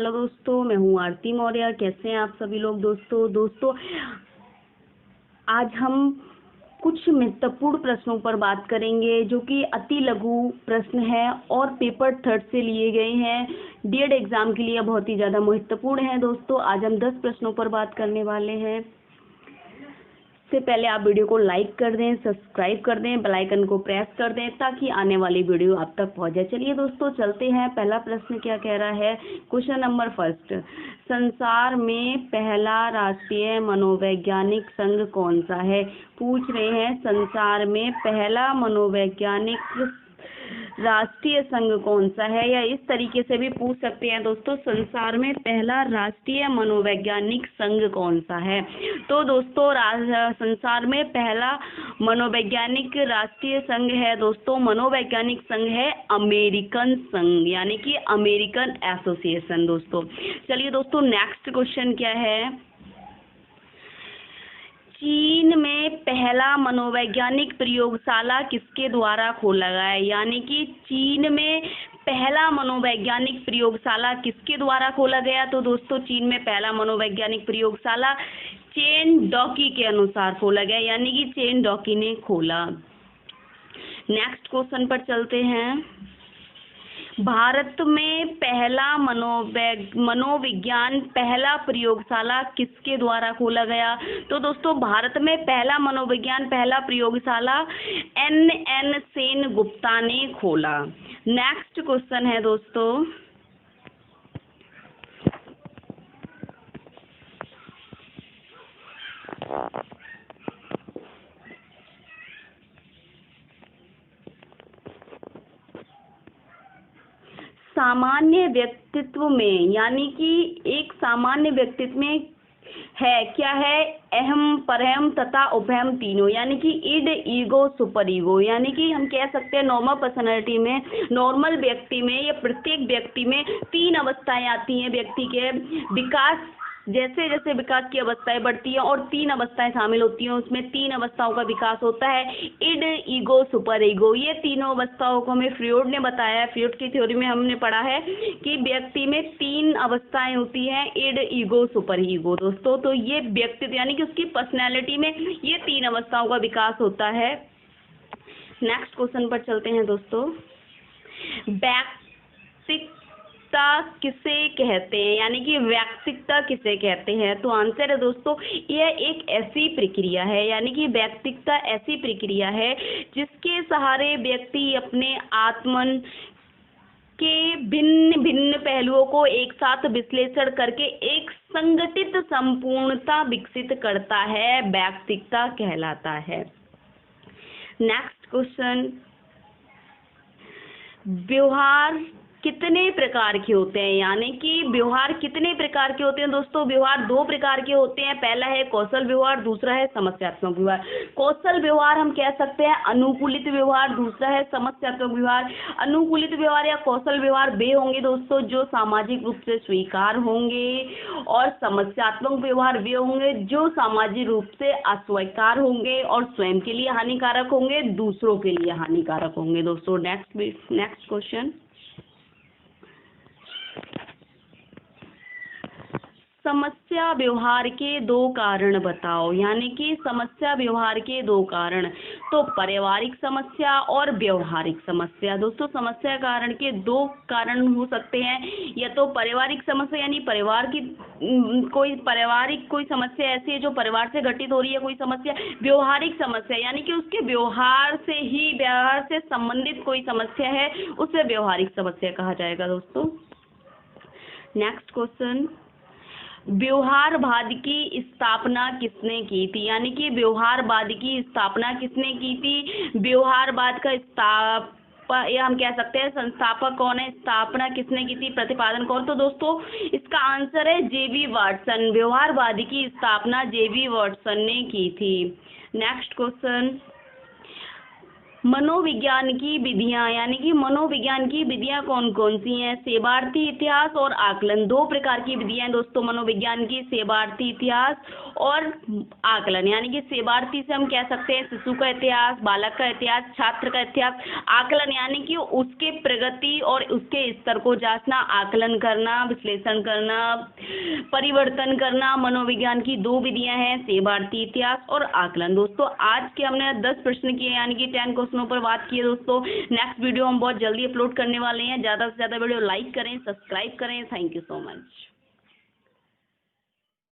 Hello दोस्तों, मैं हूँ आरती मौर्य। कैसे हैं आप सभी लोग दोस्तों आज हम कुछ महत्वपूर्ण प्रश्नों पर बात करेंगे जो कि अति लघु प्रश्न है और पेपर थर्ड से लिए गए हैं। डीएड एग्जाम के लिए बहुत ही ज़्यादा महत्वपूर्ण है दोस्तों। आज हम 10 प्रश्नों पर बात करने वाले हैं। इससे पहले आप वीडियो को लाइक कर दें, सब्सक्राइब कर दें, बेल आइकन को प्रेस कर दें ताकि आने वाली वीडियो आप तक पहुंच जाए। चलिए दोस्तों चलते हैं। पहला प्रश्न क्या कह रहा है? क्वेश्चन नंबर फर्स्ट, संसार में पहला राष्ट्रीय मनोवैज्ञानिक संघ कौन सा है? पूछ रहे हैं संसार में पहला मनोवैज्ञानिक राष्ट्रीय संघ कौन सा है, या इस तरीके से भी पूछ सकते हैं दोस्तों, संसार में पहला राष्ट्रीय मनोवैज्ञानिक संघ कौन सा है? तो दोस्तों संसार में पहला मनोवैज्ञानिक राष्ट्रीय संघ है दोस्तों, मनोवैज्ञानिक संघ है अमेरिकन संघ, यानी कि अमेरिकन एसोसिएशन दोस्तों। चलिए दोस्तों नेक्स्ट क्वेश्चन क्या है? चीन में पहला मनोवैज्ञानिक प्रयोगशाला किसके द्वारा खोला गया है? यानी कि चीन में पहला मनोवैज्ञानिक प्रयोगशाला किसके द्वारा खोला गया? तो दोस्तों चीन में पहला मनोवैज्ञानिक प्रयोगशाला चेन डॉकी के अनुसार खोला गया, यानी कि चेन डॉकी ने खोला। नेक्स्ट क्वेश्चन पर चलते हैं। भारत में पहला मनोविज्ञान पहला प्रयोगशाला किसके द्वारा खोला गया? तो दोस्तों भारत में पहला मनोविज्ञान पहला प्रयोगशाला NN सेन गुप्ता ने खोला। नेक्स्ट क्वेश्चन है दोस्तों, सामान्य व्यक्तित्व में, यानी कि एक सामान्य व्यक्तित्व में है क्या है? अहम, परहम तथा उपहम तीनों, यानी कि इड, ईगो, सुपर ईगो। यानी कि हम कह सकते हैं नॉर्मल पर्सनैलिटी में, नॉर्मल व्यक्ति में या प्रत्येक व्यक्ति में 3 अवस्थाएं आती हैं व्यक्ति के विकास। जैसे जैसे विकास की अवस्थाएं बढ़ती हैं और 3 अवस्थाएं शामिल होती हैं, उसमें 3 अवस्थाओं का विकास होता है, इड, ईगो, सुपर ईगो। ये तीनों अवस्थाओं को हमें फ्रॉइड ने बताया है। फ्रॉइड की थ्योरी में हमने पढ़ा है कि व्यक्ति में 3 अवस्थाएं होती हैं, इड, ईगो, सुपर ईगो दोस्तों। तो ये व्यक्ति यानी कि उसकी पर्सनैलिटी में ये 3 अवस्थाओं का विकास होता है। नेक्स्ट क्वेश्चन पर चलते हैं दोस्तों। किसे कहते हैं, यानी कि वैयक्तिकता किसे कहते हैं? तो आंसर है दोस्तों, यह एक ऐसी प्रक्रिया है, यानी कि वैयक्तिकता ऐसी प्रक्रिया है जिसके सहारे व्यक्ति अपने आत्मन के भिन्न भिन्न पहलुओं को एक साथ विश्लेषण करके एक संगठित संपूर्णता विकसित करता है, वैयक्तिकता कहलाता है। नेक्स्ट क्वेश्चन, व्यवहार कितने प्रकार के होते हैं? यानी कि व्यवहार कितने प्रकार के होते हैं दोस्तों? व्यवहार 2 प्रकार के होते हैं। पहला है कौशल व्यवहार, दूसरा है समस्यात्मक व्यवहार। कौशल व्यवहार हम कह सकते हैं अनुकूलित व्यवहार, दूसरा है समस्यात्मक व्यवहार। अनुकूलित व्यवहार या कौशल व्यवहार वे होंगे दोस्तों जो सामाजिक रूप से स्वीकार होंगे, और समस्यात्मक व्यवहार वे होंगे जो सामाजिक रूप से अस्वीकार होंगे और स्वयं के लिए हानिकारक होंगे, दूसरों के लिए हानिकारक होंगे दोस्तों। नेक्स्ट क्वेश्चन, समस्या व्यवहार के 2 कारण बताओ। यानी कि समस्या व्यवहार के 2 कारण, तो पारिवारिक समस्या और व्यवहारिक समस्या। दोस्तों समस्या कारण के 2 कारण हो सकते हैं, या तो पारिवारिक समस्या यानी परिवार की कोई समस्या ऐसी है जो परिवार से घटित हो रही है कोई समस्या। व्यवहारिक समस्या यानी कि उसके व्यवहार से संबंधित कोई समस्या है, उसे व्यवहारिक समस्या कहा जाएगा दोस्तों। नेक्स्ट क्वेश्चन, व्यवहारवाद की स्थापना किसने की थी? यानी कि व्यवहारवाद की स्थापना किसने की थी? व्यवहारवाद का या हम कह सकते हैं संस्थापक कौन है, स्थापना किसने की थी, प्रतिपादन कौन? तो दोस्तों इसका आंसर है J.B. वाटसन। व्यवहारवाद की स्थापना J.B. वाटसन ने की थी। नेक्स्ट क्वेश्चन, मनोविज्ञान की विधियां, यानी कि मनोविज्ञान की विधियां कौन कौन सी हैं? सेवार्थी इतिहास और आकलन, दो प्रकार की विधियां हैं दोस्तों मनोविज्ञान की, सेवार्थी इतिहास और आकलन। यानी कि सेवार्थी से हम कह सकते हैं शिशु का इतिहास, बालक का इतिहास, छात्र का इतिहास। आकलन यानी कि उसके प्रगति और उसके स्तर को जांचना, आकलन करना, विश्लेषण करना, परिवर्तन करना। मनोविज्ञान की दो विधियां हैं, सेवार्थी इतिहास और आकलन। दोस्तों आज के हमने 10 प्रश्न किए, यानी कि 10 क्वेश्चनों पर बात की है दोस्तों। नेक्स्ट वीडियो हम बहुत जल्दी अपलोड करने वाले हैं। ज़्यादा से ज़्यादा वीडियो लाइक करें, सब्सक्राइब करें। Thank you so much.